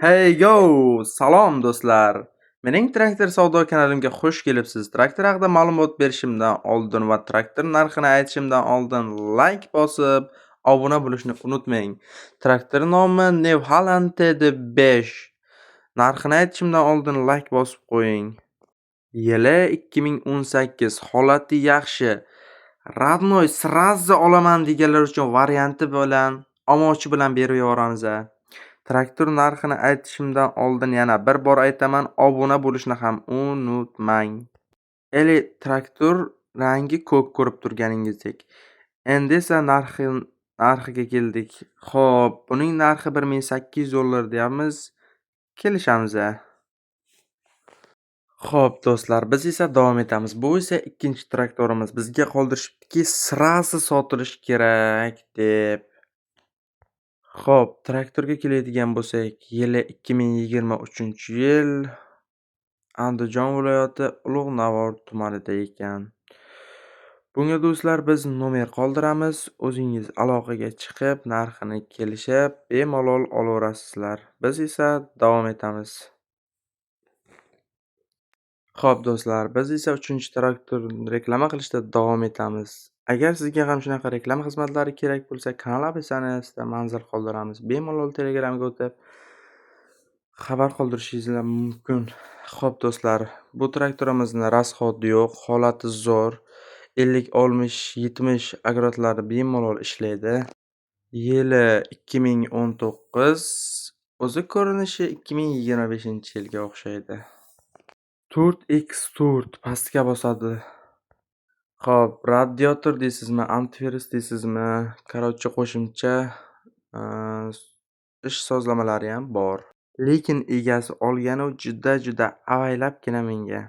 Hey yo, salom do'stlar. Mening Traktor savdo kanalimga xush kelibsiz. Traktor haqida ma'lumot berishimdan oldin va traktor narxini aytishimdan oldin like bosib, obuna bo'lishni unutmang. Traktor nomi New Holland TD5. Narxini aytishimdan oldin like bosib qo'ying. Yili 2018, holati yaxshi. Radnoy sразу olaman deganlar uchun varianti bilan, omochi bilan berib yuboramiz. Traktor narxini aytishimdan oldin yana bir bor aytaman, obuna bo'lishni ham unutmang. Traktor rangi ko'k ko'rib turganingizdek. Endi esa narxiga keldik. Xo'p, buning narxi $1800 deyapmiz. Kelishamiz. Xo'p do'stlar, biz esa davom etamiz. Bu esa ikkinchi traktorimiz. Bizga qoldirishibdiki, sirasi sotilishi kerak deb. Xo'p, traktorga keladigan bo'lsak, yili 2023-yil Andijon viloyati Ulug'navor tumanida ekan. Bunga do'stlar biz nomer qoldiramiz. O'zingiz aloqaga chiqib, narxini kelishib, bemalol olaverasizlar. Biz esa davom etamiz. Xo'p do'stlar, biz esa 3-traktorni reklama qilishda davom etamiz. Agar sizga ham shunaqa reklama xizmatlari kerak bo'lsa, kanal opsiyatsiyasida manzil qoldiramiz. Bemalol Telegramga o'tib xabar qoldirishingiz mumkin. Xo'p do'stlar, bu traktorimizni rasxodi yo'q, holati zo'r. 50, 60, 70 agregatlari bemalol ishlaydi. Yili 2019, o'zi ko'rinishi 2025-yilga o'xshaydi. 4x4 pastga bosadi. Xo'p, radiator deysizmi, antivirus deysizmi, qarovchi qo'shimcha ish sozlamalari ham bor. Lekin egasi olgani juda avaylabgina menga.